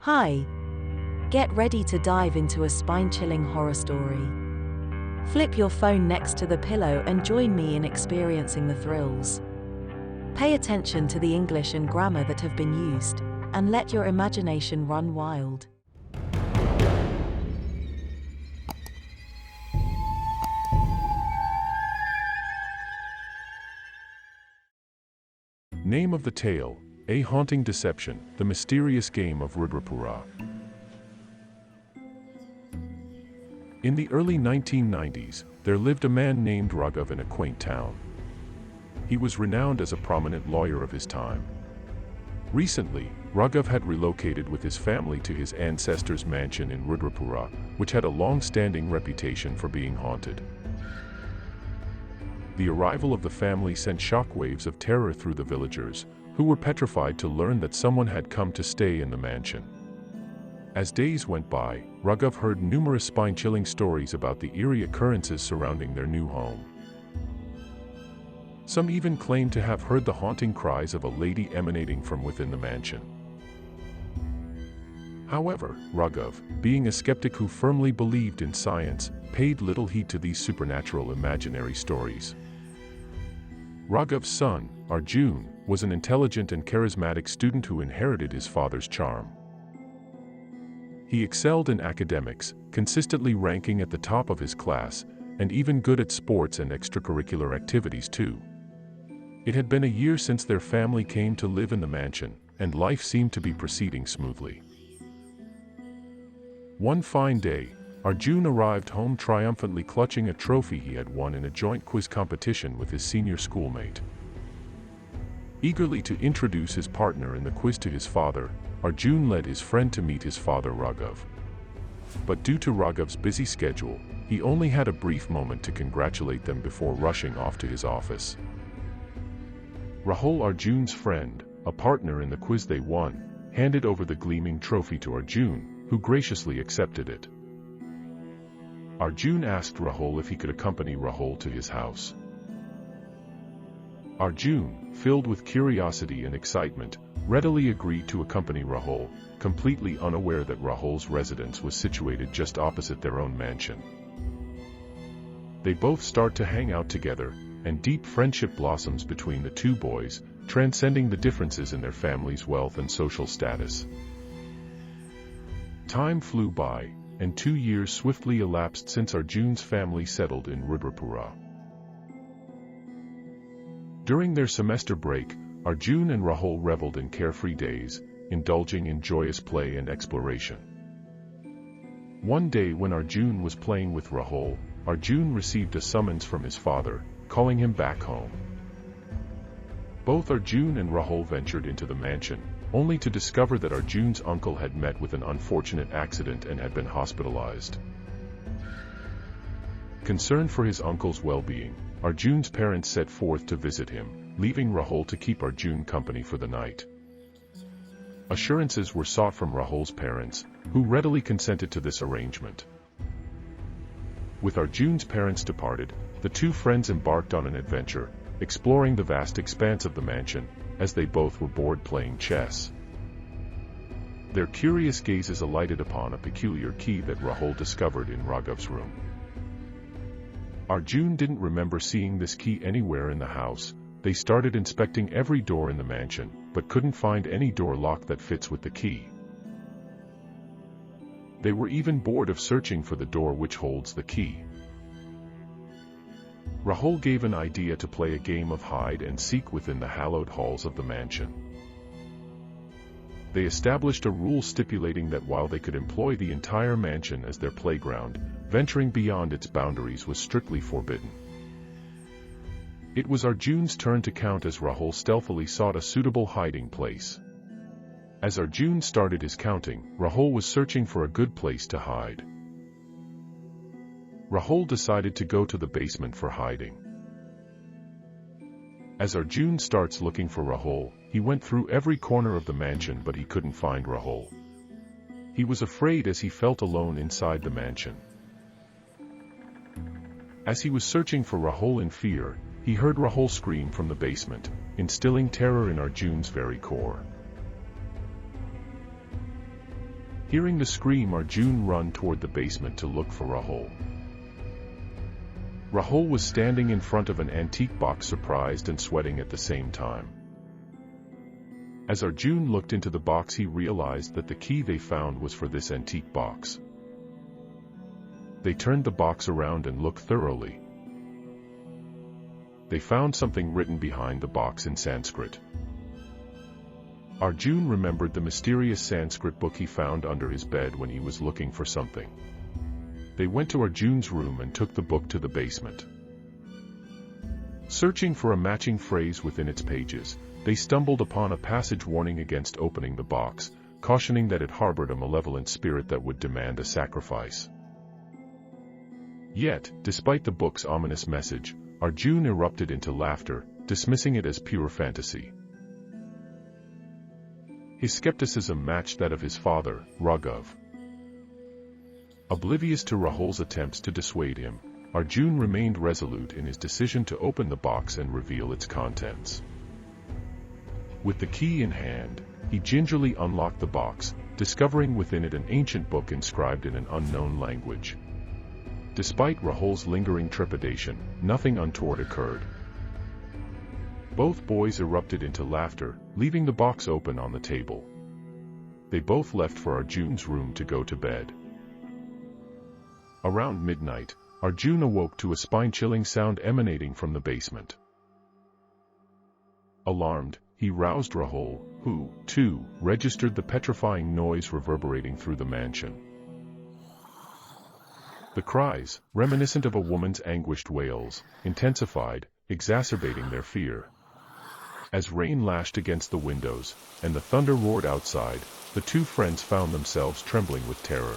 Hi! Get ready to dive into a spine-chilling horror story. Flip your phone next to the pillow and join me in experiencing the thrills. Pay attention to the English and grammar that have been used, and let your imagination run wild. Name of the tale: A Haunting Deception, The Mysterious Game of Rudrapura. In the early 1990s, there lived a man named Raghav in a quaint town. He was renowned as a prominent lawyer of his time. Recently, Raghav had relocated with his family to his ancestors' mansion in Rudrapura, which had a long-standing reputation for being haunted. The arrival of the family sent shockwaves of terror through the villagers, who were petrified to learn that someone had come to stay in the mansion. As days went by, Raghav heard numerous spine-chilling stories about the eerie occurrences surrounding their new home. Some even claimed to have heard the haunting cries of a lady emanating from within the mansion. However, Raghav, being a skeptic who firmly believed in science, paid little heed to these supernatural imaginary stories. Raghav's son, Arjun, was an intelligent and charismatic student who inherited his father's charm. He excelled in academics, consistently ranking at the top of his class, and even good at sports and extracurricular activities too. It had been a year since their family came to live in the mansion, and life seemed to be proceeding smoothly. One fine day, Arjun arrived home triumphantly clutching a trophy he had won in a joint quiz competition with his senior schoolmate. Eagerly to introduce his partner in the quiz to his father, Arjun led his friend to meet his father Raghav. But due to Raghav's busy schedule, he only had a brief moment to congratulate them before rushing off to his office. Rahul, Arjun's friend, a partner in the quiz they won, handed over the gleaming trophy to Arjun, who graciously accepted it. Arjun asked Rahul if he could accompany Rahul to his house. Arjun, filled with curiosity and excitement, readily agreed to accompany Rahul, completely unaware that Rahul's residence was situated just opposite their own mansion. They both start to hang out together, and deep friendship blossoms between the two boys, transcending the differences in their families' wealth and social status. Time flew by, and 2 years swiftly elapsed since Arjun's family settled in Rudrapura. During their semester break, Arjun and Rahul reveled in carefree days, indulging in joyous play and exploration. One day when Arjun was playing with Rahul, Arjun received a summons from his father, calling him back home. Both Arjun and Rahul ventured into the mansion, only to discover that Arjun's uncle had met with an unfortunate accident and had been hospitalized. Concerned for his uncle's well-being, Arjun's parents set forth to visit him, leaving Rahul to keep Arjun company for the night. Assurances were sought from Rahul's parents, who readily consented to this arrangement. With Arjun's parents departed, the two friends embarked on an adventure, exploring the vast expanse of the mansion, as they both were bored playing chess. Their curious gazes alighted upon a peculiar key that Rahul discovered in Raghav's room. Arjun didn't remember seeing this key anywhere in the house. They started inspecting every door in the mansion, but couldn't find any door lock that fits with the key. They were even bored of searching for the door which holds the key. Rahul gave an idea to play a game of hide and seek within the hallowed halls of the mansion. They established a rule stipulating that while they could employ the entire mansion as their playground, venturing beyond its boundaries was strictly forbidden. It was Arjun's turn to count as Rahul stealthily sought a suitable hiding place. As Arjun started his counting, Rahul was searching for a good place to hide. Rahul decided to go to the basement for hiding. As Arjun starts looking for Rahul, he went through every corner of the mansion but he couldn't find Rahul. He was afraid as he felt alone inside the mansion. As he was searching for Rahul in fear, he heard Rahul scream from the basement, instilling terror in Arjun's very core. Hearing the scream, Arjun ran toward the basement to look for Rahul. Rahul was standing in front of an antique box, surprised and sweating at the same time. As Arjun looked into the box, he realized that the key they found was for this antique box. They turned the box around and looked thoroughly. They found something written behind the box in Sanskrit. Arjun remembered the mysterious Sanskrit book he found under his bed when he was looking for something. They went to Arjun's room and took the book to the basement. Searching for a matching phrase within its pages, they stumbled upon a passage warning against opening the box, cautioning that it harbored a malevolent spirit that would demand a sacrifice. Yet, despite the book's ominous message, Arjun erupted into laughter, dismissing it as pure fantasy. His skepticism matched that of his father, Raghav. Oblivious to Rahul's attempts to dissuade him, Arjun remained resolute in his decision to open the box and reveal its contents. With the key in hand, he gingerly unlocked the box, discovering within it an ancient book inscribed in an unknown language. Despite Rahul's lingering trepidation, nothing untoward occurred. Both boys erupted into laughter, leaving the box open on the table. They both left for Arjun's room to go to bed. Around midnight, Arjun awoke to a spine-chilling sound emanating from the basement. Alarmed, he roused Rahul, who, too, registered the petrifying noise reverberating through the mansion. The cries, reminiscent of a woman's anguished wails, intensified, exacerbating their fear. As rain lashed against the windows, and the thunder roared outside, the two friends found themselves trembling with terror.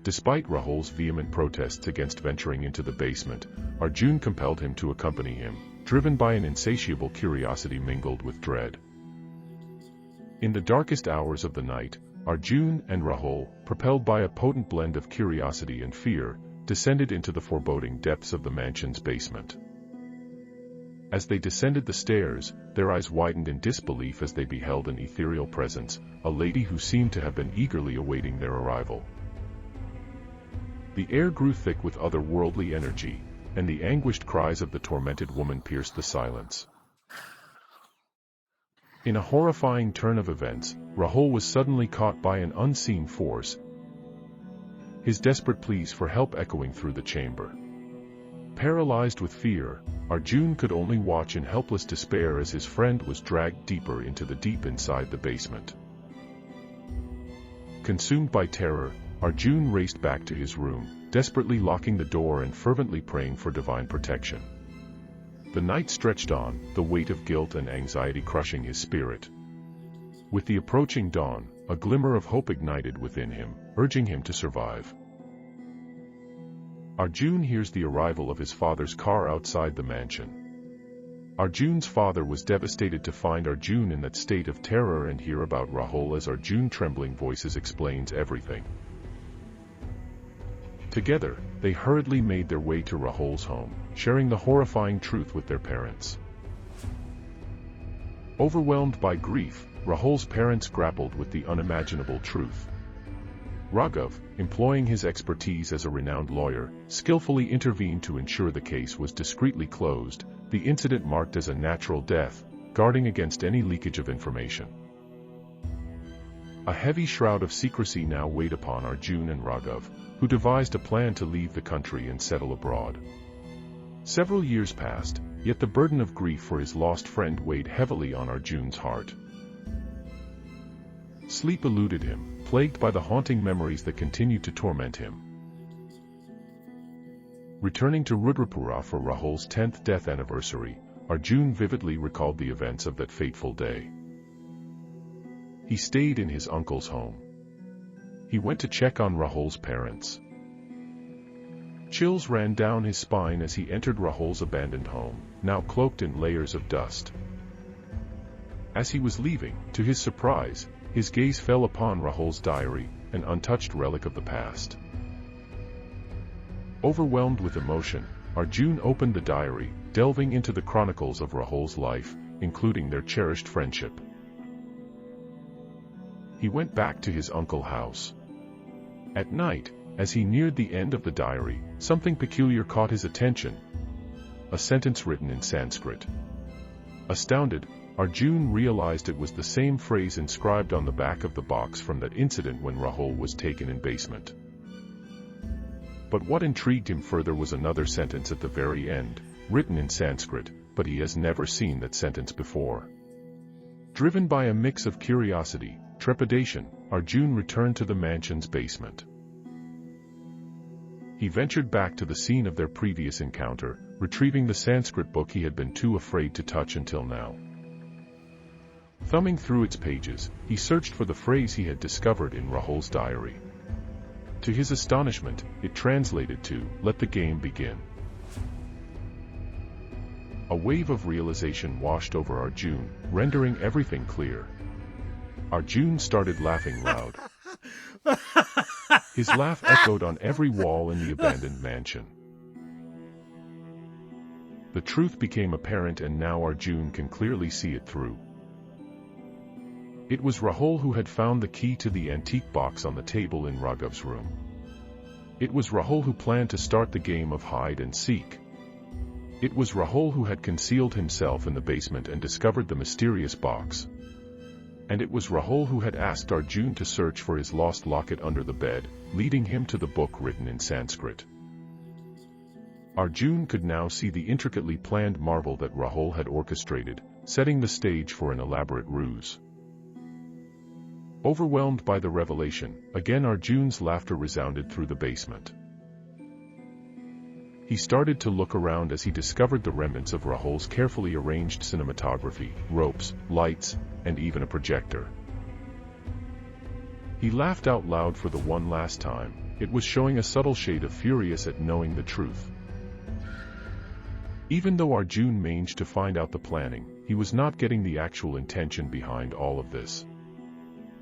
Despite Rahul's vehement protests against venturing into the basement, Arjun compelled him to accompany him, driven by an insatiable curiosity mingled with dread. In the darkest hours of the night, Arjun and Rahul, propelled by a potent blend of curiosity and fear, descended into the foreboding depths of the mansion's basement. As they descended the stairs, their eyes widened in disbelief as they beheld an ethereal presence, a lady who seemed to have been eagerly awaiting their arrival. The air grew thick with otherworldly energy, and the anguished cries of the tormented woman pierced the silence. In a horrifying turn of events, Rahul was suddenly caught by an unseen force, his desperate pleas for help echoing through the chamber. Paralyzed with fear, Arjun could only watch in helpless despair as his friend was dragged deeper into the deep inside the basement. Consumed by terror, Arjun raced back to his room, desperately locking the door and fervently praying for divine protection. The night stretched on, the weight of guilt and anxiety crushing his spirit. With the approaching dawn, a glimmer of hope ignited within him, urging him to survive. Arjun hears the arrival of his father's car outside the mansion. Arjun's father was devastated to find Arjun in that state of terror and hear about Rahul as Arjun's trembling voices explains everything. Together, they hurriedly made their way to Rahul's home, sharing the horrifying truth with their parents. Overwhelmed by grief, Rahul's parents grappled with the unimaginable truth. Raghav, employing his expertise as a renowned lawyer, skillfully intervened to ensure the case was discreetly closed, the incident marked as a natural death, guarding against any leakage of information. A heavy shroud of secrecy now weighed upon Arjun and Raghav, who devised a plan to leave the country and settle abroad. Several years passed, yet the burden of grief for his lost friend weighed heavily on Arjun's heart. Sleep eluded him, plagued by the haunting memories that continued to torment him. Returning to Rudrapura for Rahul's 10th death anniversary, Arjun vividly recalled the events of that fateful day. He stayed in his uncle's home. He went to check on Rahul's parents. Chills ran down his spine as he entered Rahul's abandoned home, now cloaked in layers of dust. As he was leaving, to his surprise, his gaze fell upon Rahul's diary, an untouched relic of the past. Overwhelmed with emotion, Arjun opened the diary, delving into the chronicles of Rahul's life, including their cherished friendship. he went back to his uncle's house. At night, as he neared the end of the diary, something peculiar caught his attention. A sentence written in Sanskrit. Astounded, Arjun realized it was the same phrase inscribed on the back of the box from that incident when Rahul was taken in basement. But what intrigued him further was another sentence at the very end, written in Sanskrit, but he has never seen that sentence before. Driven by a mix of curiosity, trepidation, Arjun returned to the mansion's basement. He ventured back to the scene of their previous encounter, retrieving the Sanskrit book he had been too afraid to touch until now. Thumbing through its pages, he searched for the phrase he had discovered in Rahul's diary. To his astonishment, it translated to, "Let the game begin." A wave of realization washed over Arjun, rendering everything clear. Arjun started laughing loud. His laugh echoed on every wall in the abandoned mansion. The truth became apparent, and now Arjun can clearly see it through. It was Rahul who had found the key to the antique box on the table in Raghav's room. It was Rahul who planned to start the game of hide and seek. It was Rahul who had concealed himself in the basement and discovered the mysterious box. And it was Rahul who had asked Arjun to search for his lost locket under the bed, leading him to the book written in Sanskrit. Arjun could now see the intricately planned marvel that Rahul had orchestrated, setting the stage for an elaborate ruse. Overwhelmed by the revelation, again Arjun's laughter resounded through the basement. He started to look around as he discovered the remnants of Rahul's carefully arranged cinematography, ropes, lights, and even a projector. He laughed out loud for the one last time. It was showing a subtle shade of furious at knowing the truth. Even though Arjun managed to find out the planning, he was not getting the actual intention behind all of this.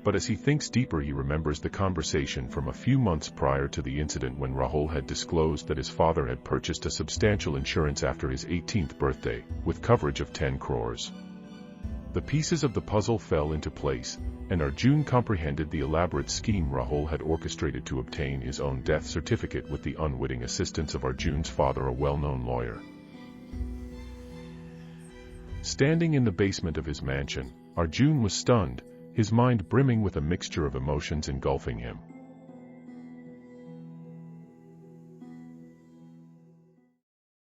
But as he thinks deeper, he remembers the conversation from a few months prior to the incident when Rahul had disclosed that his father had purchased a substantial insurance after his 18th birthday, with coverage of 10 crores. The pieces of the puzzle fell into place, and Arjun comprehended the elaborate scheme Rahul had orchestrated to obtain his own death certificate with the unwitting assistance of Arjun's father, a well-known lawyer. Standing in the basement of his mansion, Arjun was stunned, his mind brimming with a mixture of emotions engulfing him.